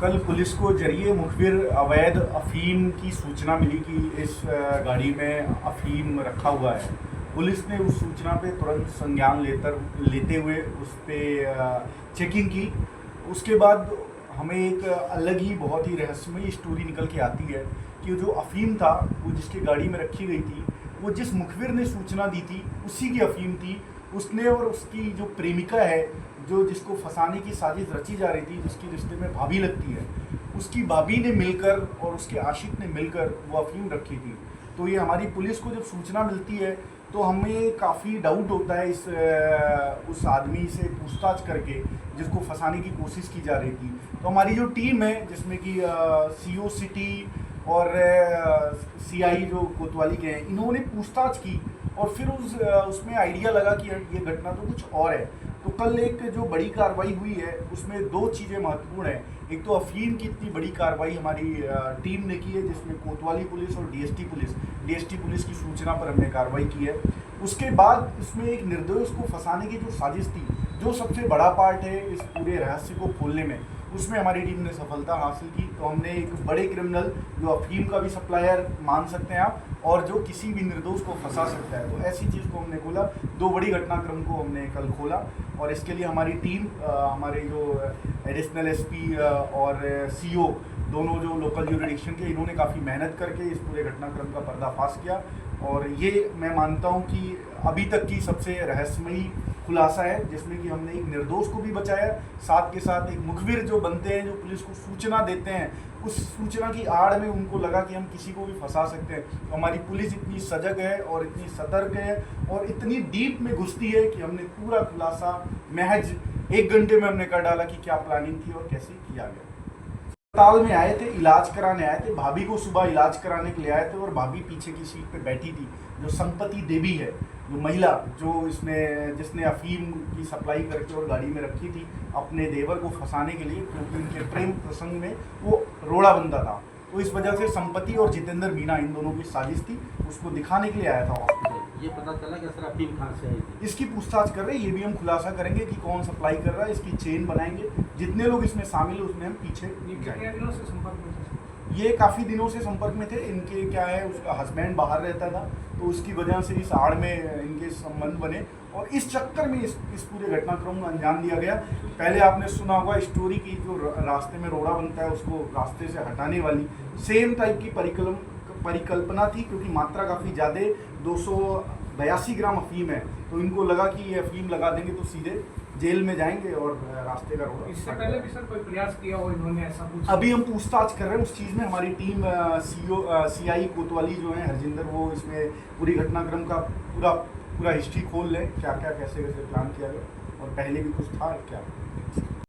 कल पुलिस को जरिए मुखबिर अवैध अफीम की सूचना मिली कि इस गाड़ी में अफीम रखा हुआ है। पुलिस ने उस सूचना पे तुरंत संज्ञान लेते हुए उस पर चेकिंग की। उसके बाद हमें एक अलग ही बहुत ही रहस्यमयी स्टोरी निकल के आती है कि जो अफीम था वो जिसकी गाड़ी में रखी गई थी, वो जिस मुखबिर ने सूचना दी थी उसी की अफीम थी। उसने और उसकी जो प्रेमिका है, जो जिसको फंसाने की साजिश रची जा रही थी, जिसकी रिश्ते में भाभी लगती है, उसकी भाभी ने मिलकर और उसके आशिक ने मिलकर वो अफीम रखी थी। तो ये हमारी पुलिस को जब सूचना मिलती है तो हमें काफ़ी डाउट होता है उस आदमी से पूछताछ करके जिसको फंसाने की कोशिश की जा रही थी। तो हमारी जो टीम है, जिसमें कि CO सिटी और CI जो कोतवाली के हैं, इन्होंने पूछताछ की और फिर उसमें आइडिया लगा कि ये घटना तो कुछ और है। तो कल एक जो बड़ी कार्रवाई हुई है उसमें दो चीज़ें महत्वपूर्ण हैं। एक तो अफीम की इतनी बड़ी कार्रवाई हमारी टीम ने की है, जिसमें कोतवाली पुलिस और DST पुलिस की सूचना पर हमने कार्रवाई की है। उसके बाद इसमें एक निर्दोष को फंसाने की जो साजिश थी, जो सबसे बड़ा पार्ट है इस पूरे रहस्य को खोलने में, उसमें हमारी टीम ने सफलता हासिल की। तो हमने एक बड़े क्रिमिनल, जो अफीम का भी सप्लायर मान सकते हैं आप, और जो किसी भी निर्दोष को फंसा सकता है, तो ऐसी चीज़ को हमने खोला। दो बड़ी घटनाक्रम को हमने कल खोला और इसके लिए हमारी टीम, हमारे जो एडिशनल SP और CO दोनों जो लोकल ज्यूरिडिक्शन के, इन्होंने काफ़ी मेहनत करके इस पूरे घटनाक्रम का पर्दाफाश किया। और ये मैं मानता हूँ कि अभी तक की सबसे रहस्यमयी खुलासा है, जिसमें कि हमने एक निर्दोष को भी बचाया, साथ के साथ एक मुखबिर जो बनते हैं, जो पुलिस को सूचना देते हैं, उस सूचना की आड़ में उनको लगा कि हम किसी को भी फंसा सकते हैं। तो हमारी पुलिस इतनी सजग है और इतनी सतर्क है और इतनी डीप में घुसती है कि हमने पूरा खुलासा महज 1 घंटे में हमने कर डाला कि क्या प्लानिंग थी और कैसे किया गया। अस्पताल में आए थे, इलाज कराने आए थे, भाभी को सुबह इलाज कराने के लिए आए थे और भाभी पीछे की सीट पे बैठी थी। जो संपत्ति देवी है, जो महिला जो जिसने अफीम की सप्लाई करके और गाड़ी में रखी थी अपने देवर को फंसाने के लिए, क्योंकि उनके प्रेम प्रसंग में वो रोड़ा बंदा था, तो इस वजह से संपत्ति और जितेंद्र मीना, इन दोनों की साजिश थी। उसको दिखाने के लिए आया था हॉस्पिटल। ये पता चला कि सर अफीम कहाँ से आई थी? इसकी पूछताछ कर रहे हैं, ये भी हम खुलासा करेंगे कि कौन सप्लाई कर रहा है, इसकी चेन बनाएंगे, जितने लोग इसमें शामिल है उसमें हम पीछे दिनों से संपर्क में थे? ये काफ़ी दिनों से संपर्क में थे। इनके क्या है, उसका हस्बैंड बाहर रहता था, तो उसकी वजह से इस आड़ में इनके संबंध बने और इस चक्कर में इस पूरे घटनाक्रम को अंजाम दिया गया। पहले आपने सुना होगा स्टोरी की, जो रास्ते में रोड़ा बनता है उसको रास्ते से हटाने वाली, सेम टाइप की परिकल्पना थी, क्योंकि मात्रा काफ़ी ज़्यादा 282 ग्राम अफीम है। तो इनको लगा कि ये अफीम लगा देंगे तो सीधे जेल में जाएंगे और रास्ते का रोड़ा। इससे पहले भी सर कोई प्रयास किया हो इन्होंने ऐसा कुछ? अभी हम पूछताछ कर रहे हैं उस चीज़ में। हमारी टीम CI कोतवाली जो है हरजिंदर, वो इसमें पूरी घटनाक्रम का पूरा हिस्ट्री खोल लें, क्या क्या कैसे कैसे प्लान किया गया और पहले भी कुछ था क्या।